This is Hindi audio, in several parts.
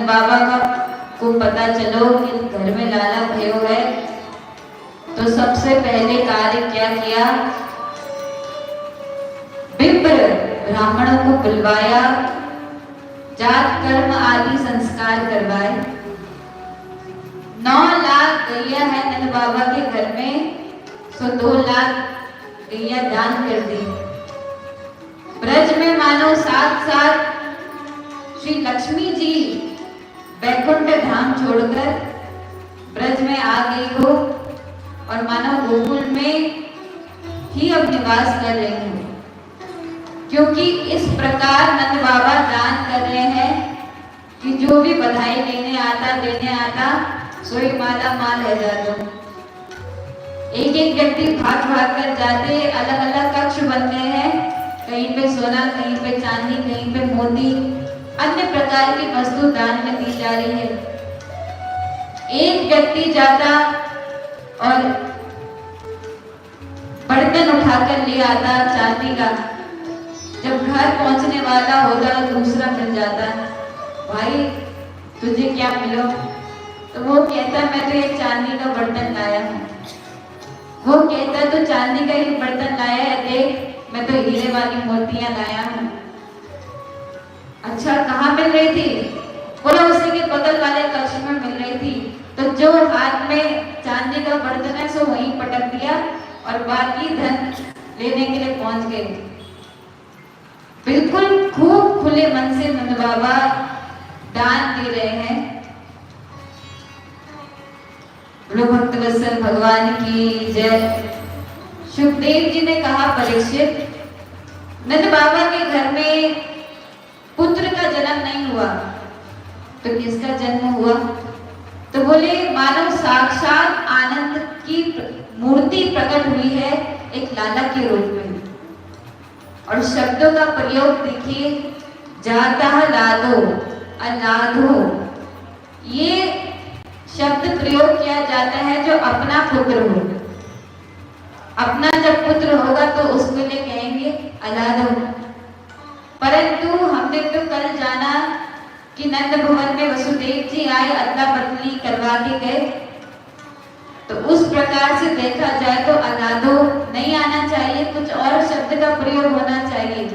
बाबा को पता चलो कि घर में लाला भयो है, तो सबसे पहले कार्य क्या किया? विप्र ब्राह्मणों को बुलवाया, जात कर्म आदि संस्कार करवाए। 9 लाख गैया है नंद बाबा के घर में, सो 2 लाख गैया दान कर दी। ब्रज में मानो साथ साथ श्री लक्ष्मी जी वैकुंठ धाम छोड़कर ब्रज में आ गई हो और मानो गोकुल में ही अब निवास कर रही हो, क्योंकि इस प्रकार नंद बाबा दान कर रहे हैं कि जो भी बधाई देने आता सोई माला माल है जातो। एक एक व्यक्ति भाग भाग कर जाते, अलग अलग कक्ष बनते हैं, कहीं पे सोना, कहीं पे चांदी, कहीं पे मोती, अन्य प्रकार की वस्तु दान में दी जा रही है। एक व्यक्ति जाता और बर्तन उठाकर ले आता चांदी का, जब घर पहुंचने वाला होता दूसरा मिल जाता, भाई तुझे क्या मिलो? तो वो कहता मैं तो एक चांदी का बर्तन लाया हूँ। वो कहता तो चांदी का ही बर्तन लाया है, देख मैं तो हीरे वाली मोतियां लाया हूँ। अच्छा कहाँ मिल रही थी? बोला उसी के बगल वाले कक्ष में मिल रही थी। तो जो हाथ में चांदी का बर्तन है सो वहीं पटक दिया और बाकी धन लेने के लिए पहुंच गए। बिल्कुल खूब खुले मन से नंद बाबा दान दे रहे हैं। बोलो भक्तवत्सल भगवान की जय। सुखदेव जी ने कहा परीक्षित, नंद बाबा के घर में पुत्र का जन्म नहीं हुआ तो किसका जन्म हुआ? तो बोले मानव साक्षात आनंद की मूर्ति प्रकट हुई है एक लाला के रूप में। और शब्दों का प्रयोग देखिए, जाता लादो अलाधो, ये शब्द प्रयोग किया जाता है जो अपना पुत्र हो। अपना जब पुत्र होगा तो उसके लिए कहेंगे अलाधो। परंतु हमने तो कल जाना कि नंद भवन में वसुदेव जी आए, अदला बदली करवा के गए, तो उस प्रकार से देखा जाए तो अलाधो नहीं आना चाहिए, कुछ और शब्द का प्रयोग होना चाहिए।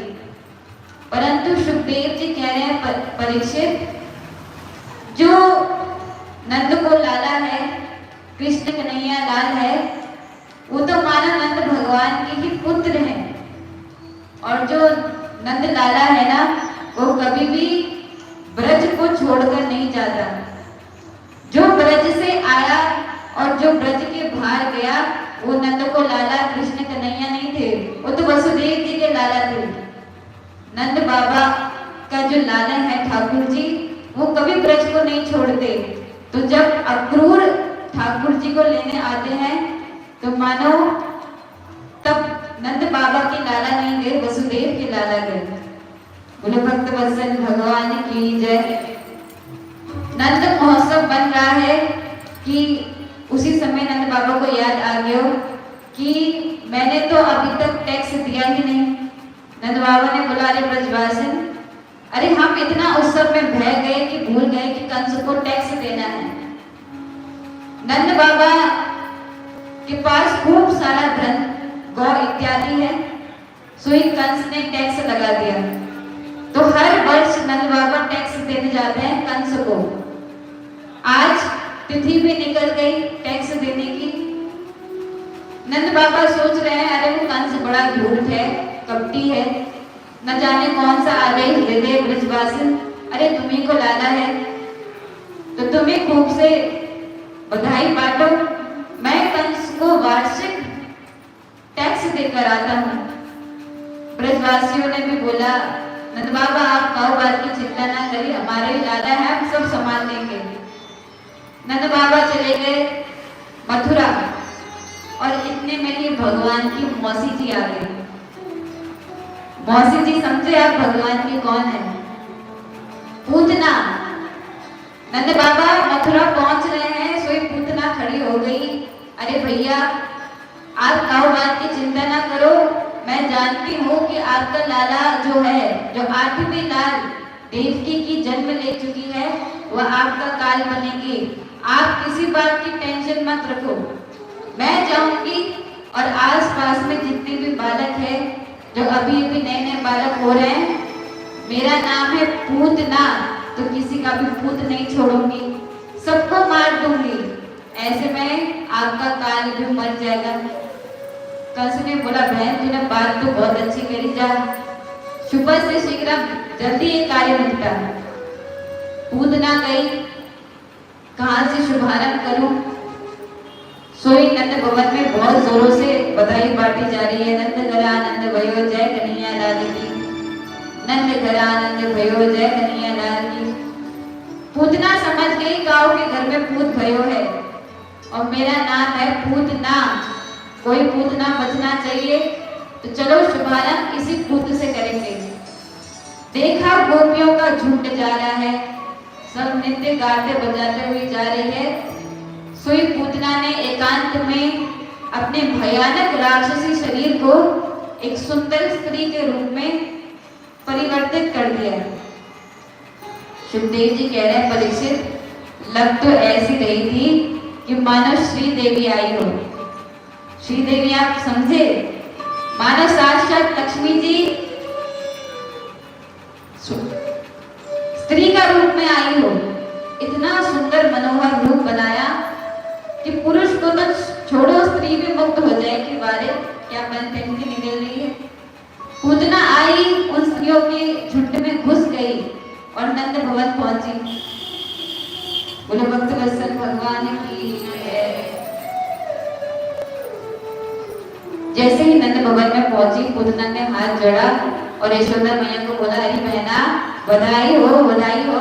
परंतु सुखदेव जी कह रहे हैं परीक्षित, जो नंद को लाला है, कृष्ण कन्हैया लाल है, वो तो मानो नंद भगवान के ही पुत्र हैं। और जो नंद लाला है ना, वो कभी भी ब्रज को छोड़कर नहीं जाता। जो ब्रज से आया और जो ब्रज के बाहर गया, वो नंद को लाला कृष्ण कन्हैया नहीं थे, वो तो वसुदेव जी के लाला थे। नंद बाबा का जो लाला है ठाकुर जी, वो कभी ब्रज को नहीं छोड़ते। तो जब अक्रूर ठाकुर जी को लेने आते हैं तो मानो तब नंद बाबा के लाला नहीं गए, वसुदेव के लाला गए। बोले भक्तवत्सल भगवान की जय। नंद महोत्सव बन रहा है कि उसी समय नंद बाबा को याद आ गया कि मैंने तो अभी तक टैक्स दिया ही नहीं। नंद बाबा ने बोला, अरे ब्रजवासी, अरे हम इतना उत्सव में बह गए कि भूल गए कि कंस को टैक्स देना है। नंद बाबा के पास खूब सारा धन, गौ इत्यादि है, सो ही कंस ने टैक्स लगा दिया। तो हर वर्ष नंद बाबा टैक्स देने जाते हैं कंस को। आज तिथि भी निकल गई टैक्स देने की। नंद बाबा सोच रहे हैं, अरे वो कंस बड़ा धूर्त है, कपटी है, न जाने कौन सा आ गई हृदय ब्रजवासी, अरे तुम्ही को लाला है तो तुम्हें खूब से बधाई बांटो, मैं कंस को वार्षिक टैक्स देकर आता हूँ। ब्रजवासियों ने भी बोला, नंद बाबा आप काऊ बात की चिंता ना करिए, हमारे लाला है, हम सब संभाल लेंगे। नंद बाबा चले गए मथुरा और इतने में ही भगवान की मौसी जी आ गई। मौसी जी समझे आप भगवान की कौन है? पूतना। नंद बाबा मथुरा पहुंच रहे हैं, सोई पूतना खड़ी हो गई, अरे भैया आप काऊ बात की चिंता ना करो, मैं जानती हूँ कि आपका लाला जो है, जो 8वें लाल देवकी की जन्म ले चुकी है, वह आपका काल बनेगी। आप किसी बात की टेंशन मत रखो। मैं जाऊंगी और आसपास में जितने भी बालक हैं, जो अभी अभी नए नए बालक हो रहे हैं, मेरा नाम है पूतना, तो किसी का भी पूत नहीं छोड़ूंगी, सबको मार दूंगी। ऐसे में आपका काल भी मर जाएगा। कंस ने बोला, बहन तूने बात तो बहुत अच्छी करी, जा सुबह से शीघ्र जल्दी ये कार्य निपटा। पूतना गई, कहां से शुभारंभ करूं। सोई नंद भवन में बहुत जोरों से बधाई बांटी जा रही है। नंद घर आनंद भयो जय कन्हैया लाल की, नंद घर आनंद भयो जय कन्हैया लाल की। पूतना समझ गई गांव के घर में पूत भयो है और मेरा नाम है पूतना, कोई पूतना बचना चाहिए, तो चलो शुभारंभ इसी पूत से करेंगे। देखा गोपियों का झुंड जा रहा है, सब नृत्य गाते बजाते हुए जा रही है। सोई पूतना ने एकांत में अपने भयानक राक्षसी शरीर को एक सुंदर स्त्री के रूप में परिवर्तित कर दिया। सुखदेव जी कह रहे हैं, परीक्षित लग तो ऐसी रही थी कि मानो श्री देवी आई हो। श्री देवी आप समझे, मानो साक्षात लक्ष्मी जी स्त्री का रूप में आई हो। इतना सुंदर मनोहर रूप बनाया कि पुरुष को तो छोड़ो, स्त्री भी मुक्त हो जाए कि बारे क्या बनती निकल रही है। पूतना आई, उन स्त्रियों के झुंड में घुस गई और नंद भवन पहुंची। बोले भक्त वत्सल भगवान की जय। जैसे ही नंद भवन में पहुंची, पूतना ने हाथ जोड़ा और यशोदा मैया को बोला, अरे बहना बधाई हो, बधाई हो।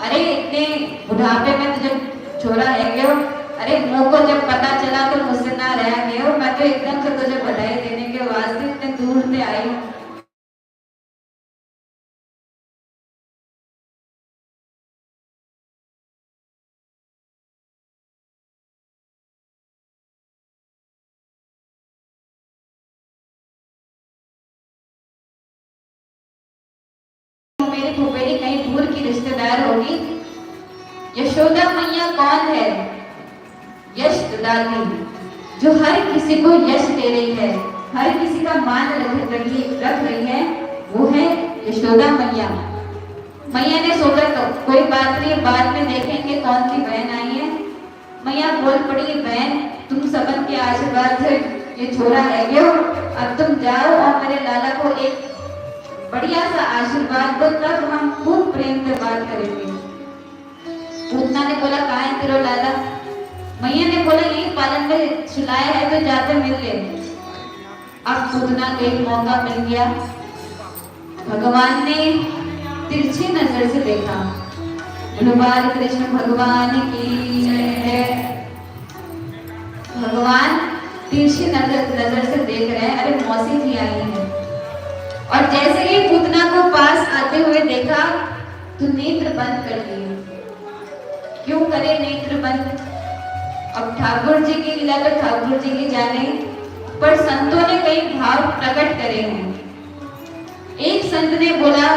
अरे इतने बुढ़ापे में तुझे छोरा है गयो, अरे मुँह को जब पता चला तो मुझसे ना रह गयो, मैं तो एकदम से तुझे बधाई देने के वास्ते इतने दूर से आई हूँ। मेरी फुफेरी कहीं दूर की रिश्तेदार होगी। यशोदा मैया कौन है? यश दानी, जो हर किसी को यश दे रही है, हर किसी का मान रख रही है, वो है यशोदा मैया। मैया ने सोचा कोई बात नहीं, बाद में देखेंगे कौन सी बहन आई है। मैया बोल पड़ी, बहन तुम सबन के आशीर्वाद से ये छोरा है गयो, अब तुम जाओ और मेरे लाला को एक बढ़िया सा आशीर्वाद दो, तब हम खूब प्रेम से बात करेंगे। पूतना ने बोला, कहाँ है तेरा लाला? मैया ने बोला, यही पालन में सुलाया है, तो जाते मिल ले। अब पूतना को एक मौका मिल गया। भगवान ने तिरछी नजर से देखा। बाल कृष्ण भगवान की जय। भगवान तिरछी नजर से देख रहे हैं, अरे मौसी जी आई है। और जैसे ही पूतना को पास आते हुए देखा तो नेत्र बंद कर दिए। क्यों करे नेत्र बंद? अब ठाकुर जी की लीला तो ठाकुर जी की जाने, पर संतों ने कई भाव प्रकट करे हैं। एक संत ने बोला,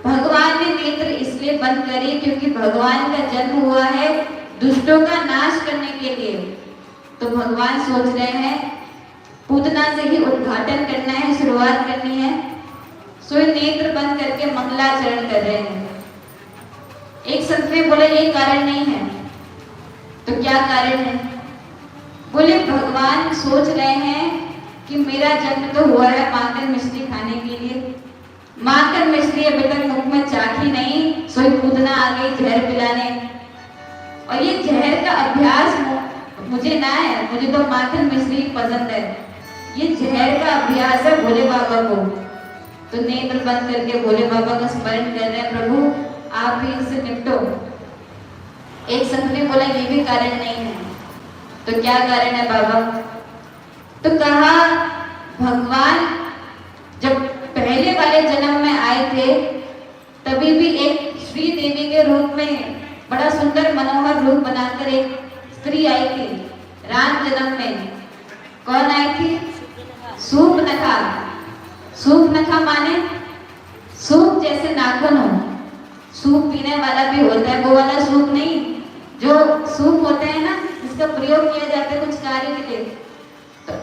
भगवान ने नेत्र इसलिए बंद करे क्योंकि भगवान का जन्म हुआ है दुष्टों का नाश करने के लिए। तो भगवान सोच रहे हैं पूतना से ही उद्घाटन करना है, शुरुआत करनी है, सो नेत्र बंद करके मंगलाचरण कर रहे हैं। एक संत ने बोला, ये कारण नहीं है। तो क्या कारण है? बोले, भगवान सोच रहे हैं कि मेरा जन्म तो हुआ है माखन मिश्री खाने के लिए, माखन मिश्री अभी तक मुख में चाखी नहीं, सोई पूतना आ गई जहर पिलाने। और ये जहर का अभ्यास मुझे ना है, मुझे तो माखन मिश्री पसंद है। ये जहर का अभ्यास है भोले बाबा को। तो नेत्र बंद करके भोले बाबा का स्मरण कर रहे हैं, प्रभु आप भी इससे निपटो। एक संत ने बोला, ये भी कारण नहीं है। तो क्या कारण है बाबा? तो कहा, भगवान जब पहले वाले जन्म में आए थे तभी भी एक श्री देवी के रूप में बड़ा सुंदर मनोहर रूप बनाकर एक स्त्री आई थी। राम जन्म में कौन आई थी? सूर्पनखा। सूर्पनखा माने सूप जैसे नाखून हो, सूप पीने वाला भी होता है, वो वाला सूप नहीं, जो सूप होते हैं ना जिसका प्रयोग किया जाता है कुछ कार्य के लिए। तो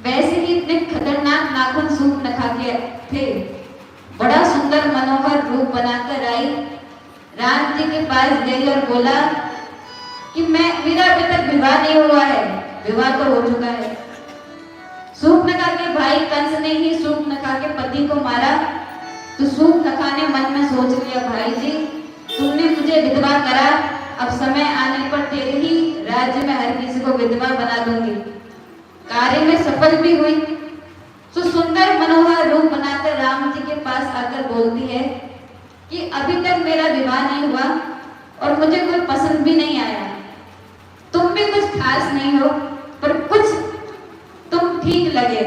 वैसे ही इतने खतरनाक नाखून सूप नखा के थे। बड़ा सुंदर मनोहर रूप बनाकर आई, राम जी के पास गई और बोला कि मेरा अभी तक विवाह नहीं हुआ है, विवाह तो हो चुका है। सूप नखा के भाई कंस ने ही सूप नखा के पति को मारा। तो सूप नखा ने मन में सोच लिया, भाई जी तुमने मुझे विधवा करा, अब समय आने पर तेरे ही राज्य में हर किसी को विधवा बना दूंगी। कार्य में सफल भी हुई। तो सुंदर मनोहर रूप बनाकर राम जी के पास आकर बोलती है कि अभी तक मेरा विवाह नहीं हुआ और मुझे कोई पसंद भी नहीं आया, तुम भी कुछ खास नहीं हो, पर कुछ तुम ठीक लगे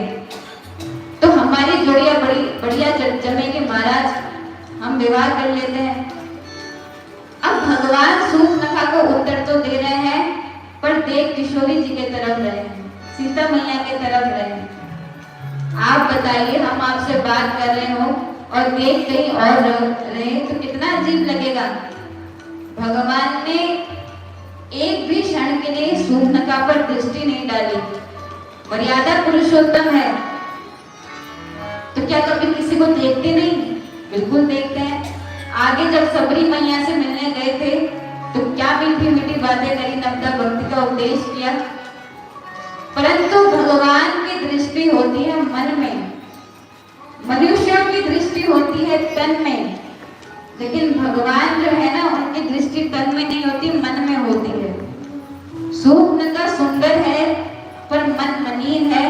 तो हमारी जोड़ियां बड़ी बढ़िया जमेगी महाराज, हम विवाह कर लेते हैं। अब भगवान सूप नखा को उत्तर तो दे रहे हैं, पर देख किशोरी जी के तरफ रहे, सीता मैया के तरफ रहे। आप बताइए, हम आपसे बात कर रहे हो और देख कहीं और रहे तो कितना अजीब लगेगा। भगवान ने एक भी क्षण के लिए सूप नखा पर दृष्टि नहीं डाली। मर्यादा पुरुषोत्तम है, तो क्या कभी किसी को देखते नहीं? बिल्कुल देखते हैं। आगे जब सबरी मैया से मिलने गए थे तो क्या मीठी मीठी बातें करी, नवदा भक्ति का उपदेश किया, परंतु भगवान की दृष्टि होती है मन में, मनुष्यों की दृष्टि होती है तन में, लेकिन भगवान जो है ना उनकी दृष्टि तन में नहीं होती, मन में होती है। सूप नखा सुंदर है पर मन मलिन है,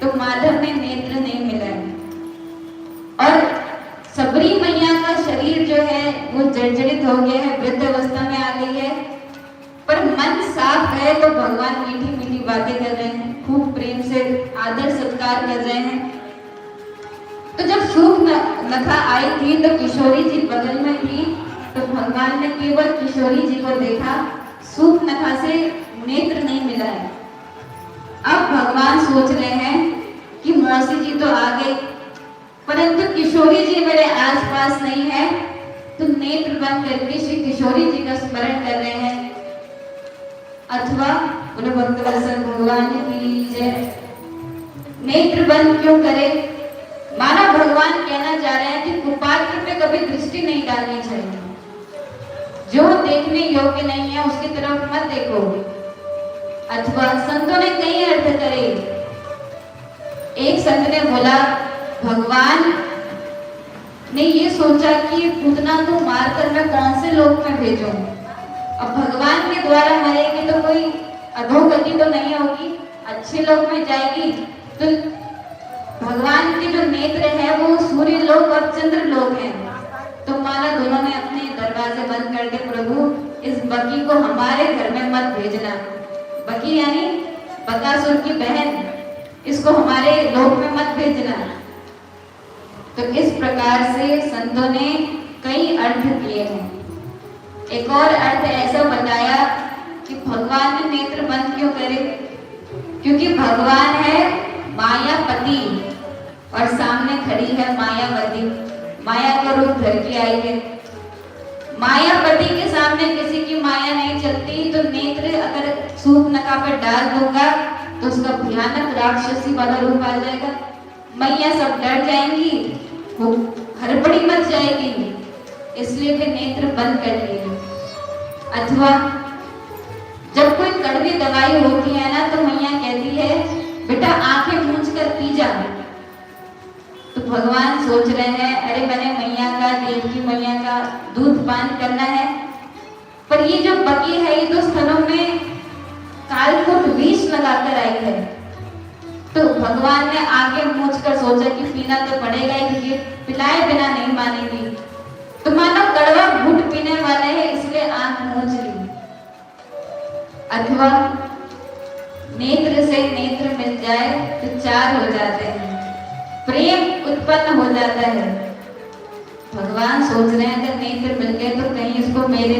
तो माधव में नेत्र नहीं मिला है। और सबरी मैया का शरीर जो है वो जर्जरित हो गया है, वृद्ध अवस्था में आ गई है, पर मन साफ है तो भगवान मीठी मीठी बातें कर रहे हैं, खूब प्रेम से आदर सत्कार कर रहे हैं। तो जब सूप नखा आई थी तो किशोरी जी बगल में थी, तो भगवान ने केवल किशोरी जी को देखा, सूप नखा से नेत्र नहीं मिला है। अब भगवान सोच रहे हैं कि मौसी जी तो आ गई, परंतु किशोरी जी मेरे आसपास नहीं है, तो नेत्र बंद करके श्री किशोरी जी का स्मरण कर रहे हैं। अथवा बोले भक्तवत्सल भगवान की जय। नेत्र बंद क्यों करे? माना भगवान कहना चाह रहे हैं कि कुपात्र पे कभी दृष्टि नहीं डालनी चाहिए, जो देखने योग्य नहीं है उसकी तरफ मत देखो। अथवा संतों ने कई अर्थ करे। एक संत ने बोला, भगवान ने ये सोचा कि पूतना को मारकर मैं कौन से लोक में भेजूं। अब भगवान के द्वारा मरेगी तो कोई अधोगति तो नहीं होगी, अच्छे लोक में जाएगी। तो भगवान के जो नेत्र है वो सूर्य लोक और चंद्र लोक है। तो माना दोनों ने अपने दरवाजे बंद कर दे, प्रभु इस बकी को हमारे घर में मत भेजना। बकी यानी बकासुर की बहन, इसको हमारे लोक में मत भेजना। तो इस प्रकार से संतों ने कई अर्थ किए हैं। एक और अर्थ ऐसा बताया कि भगवान ने नेत्र बंद क्यों करे, क्योंकि भगवान है मायापति और सामने खड़ी है मायावती, माया का रूप धर के आई है। मायापति के सामने किसी की माया नहीं चलती, तो नेत्र अगर सूप नखा पर डाल दूंगा तो उसका भयानक राक्षसी वाला रूप आ जाएगा, मैया सब डर जाएंगी, वो हड़बड़ी मच जाएगी, इसलिए फिर नेत्र बंद कर लिए। अथवा जब कोई कड़वी दवाई होती है ना तो मैया कहती है बेटा आंखें मूंझ कर पी जा। तो भगवान सोच रहे हैं अरे मैंने मैया का, देवकी मैया का दूध पान करना है, पर ये जो बकी है ये तो स्तनों में कालकूट विष लगाकर आई है। तो भगवान ने आगे मूंझ कर सोचा कि पीना तो पड़ेगा ही, क्योंकि पिलाए बिना नहीं मानेगी। तो मानो कड़वा घूट पीने वाले है, इसलिए आंख मूंझ ली। अथवा नेत्र से नेत्र मिल जाए तो चार हो जाते हैं, प्रेम उत्पन्न हो जाता है। भगवान सोच रहे हैं अगर नेत्र मिल गए तो कहीं इसको मेरे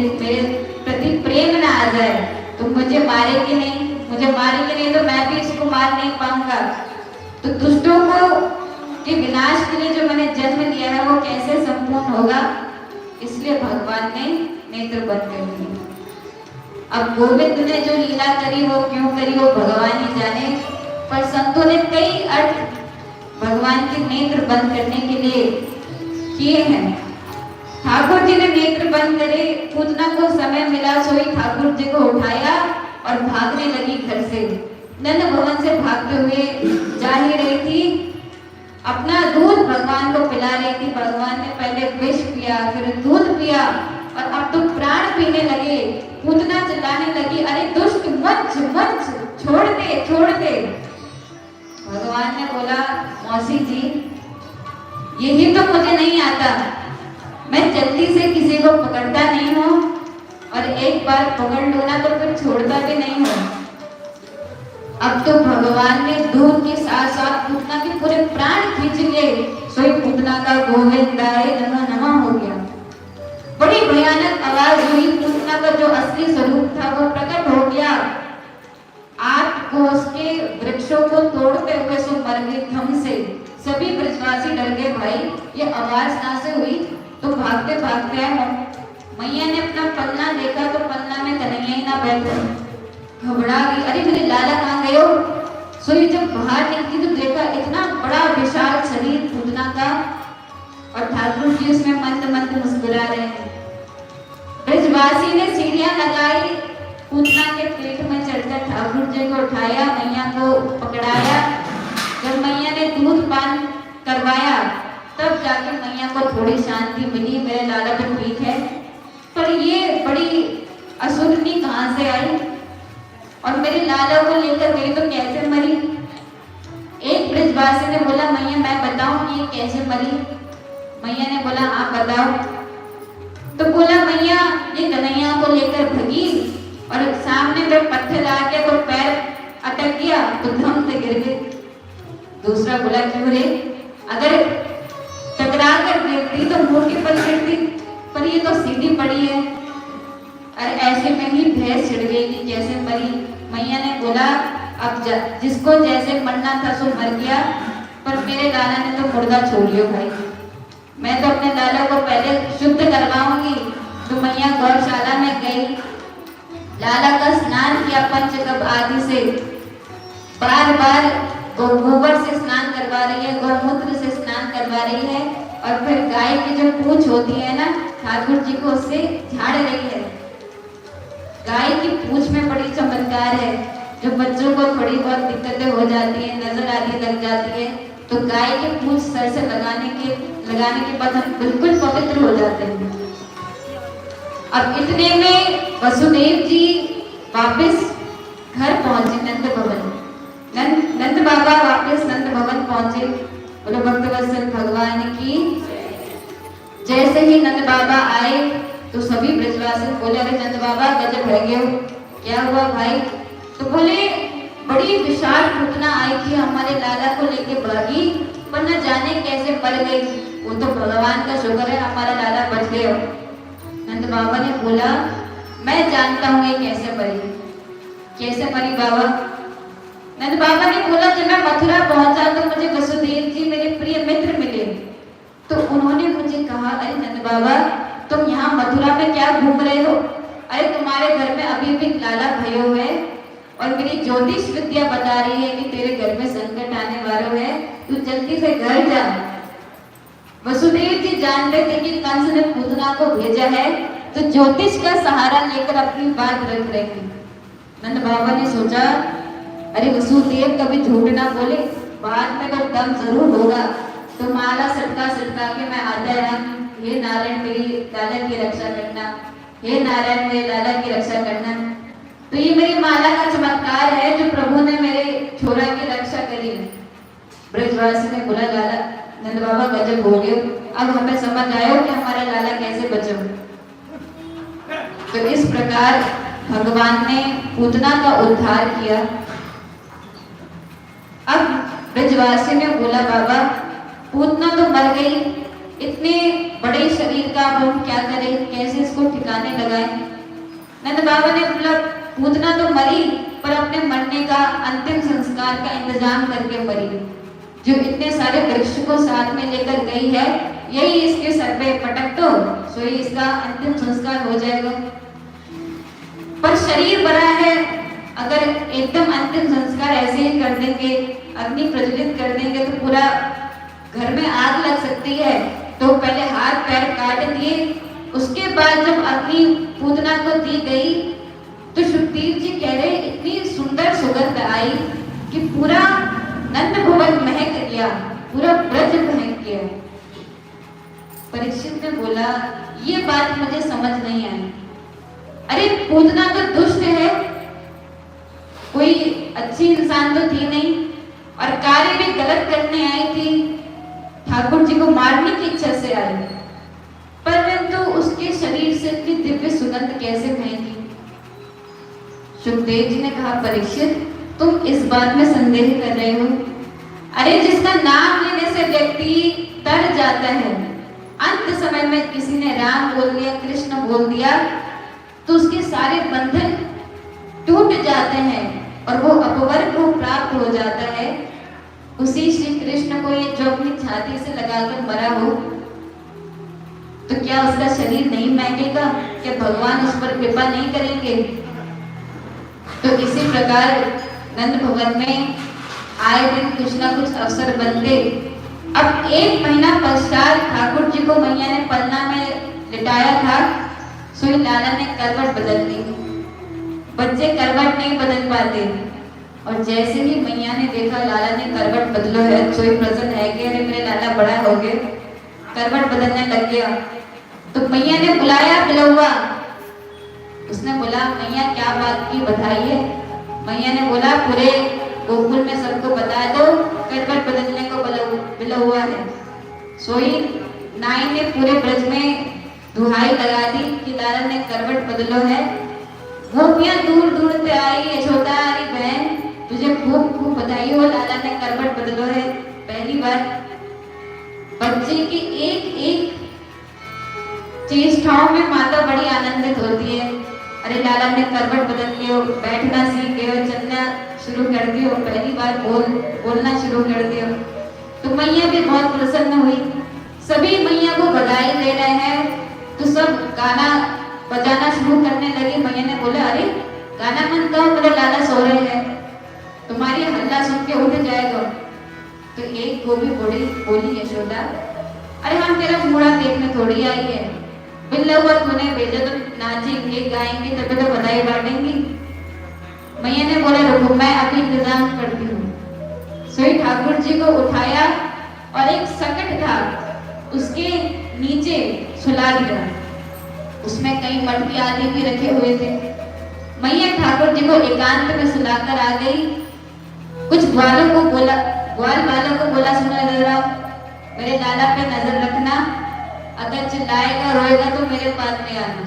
प्रति प्रेम ना आ जाए, तो मुझे मारेगी नहीं, मुझे मारेगी नहीं तो मैं भी इसको मार नहीं पाऊंगा। तो दुष्टों को के विनाश के लिए जो मैंने जन्म लिया है वो कैसे संपूर्ण होगा, इसलिए इसलिए भगवान ने नेत्र बंद कर दिए। अब गोविंद ने जो लीला करी वो क्यों करी वो भगवान ही जाने, पर संतों ने कई अर्थ भगवान के नेत्र बंद करने के लिए किए हैं। ठाकुर जी ने नेत्र बंद करे, पूतना को समय मिला सोई ठाकुर जी को उठाया और भागने लगी घर से। नंद भवन से भागते हुए जा ही रही थी, अपना दूध भगवान को पिला रही थी। भगवान ने पहले विष पिया, फिर दूध पिया और अब तो प्राण पीने लगे। पूतना चिल्लाने लगी, अरे दुष्ट मत मत, छोड़ दे छोड़ दे। भगवान ने बोला, मौसी जी यही तो मुझे नहीं आता, मैं जल्दी से किसी को पकड़ता नहीं हूँ और एक बार पकड़ लूँ ना तो फिर छोड़ता भी नहीं हूँ। अब तो भगवान ने दूध के साथ साथ पूतना के पूरे प्राण खींच लिए। सोई पूतना का गोविंदाय नमः नमः हो गया। बड़ी भयानक आवाज हुई, पूतना का जो असली स्वरूप था वो प्रकट हो गया। आठ कोस के वृक्षों को तोड़ते हुए सो मर गई धम से। सभी ब्रजवासी डर गए, भाई ये आवाज कहां से हुई। तो भागते भागते आए, मैया ने अपना पन्ना देखा तो पन्ना में कन्हैया ही ना बैठे। घबरा गई, अरे मेरे लाला कहाँ गए हो। सोई जब बाहर निकली तो देखा इतना बड़ा विशाल शरीर पूतना का और ठाकुर जी उसमें मंद मंद मुस्कुरा रहे हैं। ब्रजवासी ने सीढ़ियां लगाई, पूतना के पेट में चढ़कर ठाकुर जी को उठाया, मैया को पकड़ाया। जब मैया ने दूध पान करवाया तब जाके मैया को थोड़ी शांति मिली, मेरे लाला तो ठीक है। पर ये बड़ी असुरनी कहाँ से आई और मेरे लाला को लेकर गई तो कैसे मरी। एक ब्रजवासी ने बोला, मैया मैं बताऊं ये कैसे मरी। मैया ने बोला, हाँ बताओ। तो बोला, मैया ये कन्हैया को लेकर भगी और सामने में पत्थर आके तो पैर अटक गया तो धम से गिर गई। दूसरा बोला, क्यों रे, अगर टकरा कर गिरती तो मुंह के पर गिरती, पर ये तो सीधी पड़ी है। और ऐसे में ही भैंस छिड़ गई कि कैसे मरी। मैया ने बोला, अब जिसको जैसे मरना था सो मर गया, पर मेरे लाला ने तो मुर्दा छोड़ियो भाई। मैं तो अपने लाला को पहले शुद्ध करवाऊंगी। तो मैया गौशाला में गई, लाला का स्नान किया पंचगव्य आदि से, बार बार गोबर से स्नान करवा रही है, गौमूत्र से स्नान करवा रही है और फिर गाय की जो पूंछ होती है ना, ठाकुर जी को उससे झाड़ रही है। गाय की पूंछ में बड़ी चमत्कार है, जो बच्चों को थोड़ी बहुत दिक्कतें हो जाती है, नजर आदि लग जाती है, तो गाय की पूंछ सर से लगाने के बाद हम बिल्कुल पवित्र हो जाते हैं। अब इतने में वसुदेव जी वापस घर पहुंचे, नंद भवन। नंद बाबा वापस नंद भवन पहुंचे। बोलो भक्तवत्सल भगवान की। जैसे ही नंद बाबा आए तो सभी ब्रजवासी बोले, अरे नंद बाबा गजब है गए, क्या हुआ भाई। तो बोले, बड़ी विशाल पूतना आई थी, हमारे लाला को लेके भागी, पर न जाने कैसे मर गई। वो तो भगवान का शुक्र है हमारा लाला बच गए। नंद बाबा ने बोला, मैं जानता हूँ ये कैसे मरी। कैसे मरी बाबा। नंद बाबा ने बोला, जब मैं मथुरा पहुंचा तो मुझे वसुदेव जी मेरे प्रिय मित्र मिले। तो उन्होंने मुझे कहा, अरे नंद बाबा तुम यहाँ मथुरा में क्या घूम रहे हो। अरे तुम्हारे घर में अभी भी लाला भयो है और मेरी ज्योतिष विद्या बता रही है कि तेरे घर में संकट आने वाला है, तू जल्दी से घर जा। वसुदेव जी जान रहे थे कि कंस ने पूतना को भेजा है, तो ज्योतिष का सहारा लेकर अपनी बात रख रहे थे। नंद बाबा ने सोचा, अरे वसुदेव कभी झूठ ना बोले, बाद में तो दम जरूर होगा। तो माला सटका सटका के मैं आता रहा, हे नारायण मेरी लाला की रक्षा करना, हे नारायण मेरे लाला की रक्षा करना। तो ये मेरी माला का चमत्कार है जो प्रभु ने मेरे छोरा की रक्षा करी है। ब्रजवासी ने बोला, लाला नंद बाबा गजब हो गए, अब हमें समझ आयो कि हमारा लाला कैसे बचो। तो इस प्रकार भगवान ने पूतना का उद्धार किया। अब ब्रजवासी ने बोला, बाबा पूतना तो मर गई, इतने बड़े शरीर का अब हम क्या करें, कैसे इसको ठिकाने लगाएं। नंद बाबा ने बोला, पूतना तो मरी, पर अपने मरने का अंतिम संस्कार का इंतजाम करके मरी। जो इतने सारे वृक्ष को साथ में लेकर गई है, यही इसके सर पे पटक दो, तो इसका अंतिम संस्कार हो जाएगा। पर शरीर बड़ा है, अगर एकदम अंतिम संस्कार ऐसे ही कर देंगे, अग्नि प्रज्वलित कर देंगे तो पूरा घर में आग लग सकती है। तो पहले हाथ पैर काट दिए, उसके बाद जब अग्नि पूतना को दी गई तो सुखदेव जी कह रहे इतनी सुंदर सुगंध आई कि पूरा नंद भवन महक गया, पूरा ब्रज महक गया। परीक्षित ने बोला ये बात मुझे समझ नहीं आई। अरे पूतना तो दुष्ट है, कोई अच्छी इंसान तो थी नहीं, और कार्य भी गलत करने आई थी, ठाकुर जी को मारने की इच्छा से आई, परंतु उसके शरीर से इतनी दिव्य सुगंध कैसे महकी? सुखदेव जी ने कहा परीक्षित तुम इस बात में संदेह कर रहे हो। अरे जिसका नाम लेने से व्यक्ति तर जाता है, अंत समय में किसी ने राम बोल दिया, कृष्ण बोल दिया, तो उसके सारे बंधन टूट जाते हैं और वो अपवर्ग को प्राप्त हो जाता है। उसी श्री कृष्ण को ये जो अपनी छाती से लगाकर मरा हो, तो क्या उसका शरीर नहीं महकेगा? क्या भगवान उस पर कृपा नहीं करेंगे? तो इसी प्रकार नंद भवन में आए दिन कुछ ना कुछ अवसर बनते। अब 1 महीना पश्चात ठाकुर जी को मैया ने पलना में लिटाया था, सोई लाला ने करवट बदल दी। बच्चे करवट नहीं बदल पाते, और जैसे ही मैया ने देखा लाला ने करवट बदलो है, सोई प्रसन्न है कि अरे मेरे लाला बड़ा हो गए, करवट बदलने लग गया। तो मैया ने बुलाया बिलौआ, उसने बोला मैया क्या बात की बताइए। मैया ने बोला पूरे गोकुल में सबको बता दो करवट बदलने को बिलौआ है। सोई नाई ने पूरे ब्रज में दुहाई लगा दी कि लाला ने करवट बदलो है। गोपियां दूर दूर से आई, यशोदा अरे बहन तुझे खूब खूब बधाई हो, लाला ने करवट बदलो है। पहली बार बच्चे की एक एक चेष्टाओं में माता बड़ी आनंदित होती है। अरे लाला ने करवट बदल दियो, बैठना सीख गयो, चलना शुरू कर दियो, पहली बार बोलना शुरू कर दियो। तो मैया भी बहुत प्रसन्न हुई, सभी मैया को बधाई दे रहे हैं, तो सब गाना बजाना शुरू करने लगी। मैया ने बोला अरे गाना मन गाओ, मेरे लाला सो रहे हैं, तुम्हारी हल्ला सुन के उठ जाएगा। तो एक गोपी बोली यशोदा अरे हम तेरा मुड़ा देखने थोड़ी आई है, बिल्लौआ तूने भेजा तो नाचेंगे गाएंगे तभी तो बधाई बांटेंगी। मैया ने बोला रुको मैं अभी इंतजाम करती हूँ। सोई ठाकुर जी को उठाया और एक सकट था उसके नीचे सुला दिया, उसमें कई मटकी आदि भी रखे हुए थे। मैया ठाकुर जी को एकांत में सुलाकर आ गई। कुछ ग्वालों को बोला, ग्वाल वालों को बोला सुनो जरा मेरे लाला पे नजर रखना, अगर चिल्लाएगा रोएगा तो मेरे पास में आना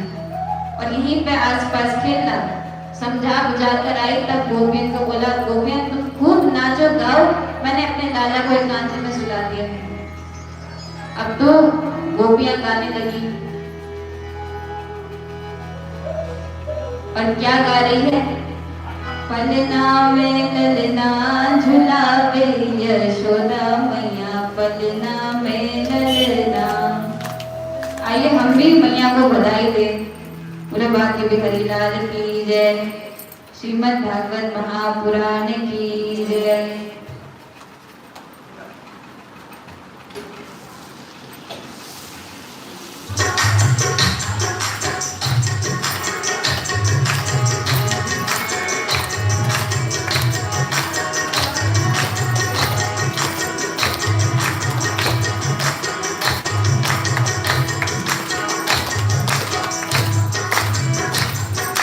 और यहीं पे आसपास खेलना। समझा बुझा कर आई, तब गोपियन को बोला गोपियन तुम खूब नाचो गाओ, मैंने अपने लाला को एकांत में सुला दिया। अब तो गोपियां गाने लगी, और क्या गा रही है? पलना में ललना झुलावे यशोदा मैया, पलना में ललना। आइए हम भी मैया को बधाई दें। बोले भाग्य बिहारी लाल की जय, श्रीमद् भागवत महापुराण की जय।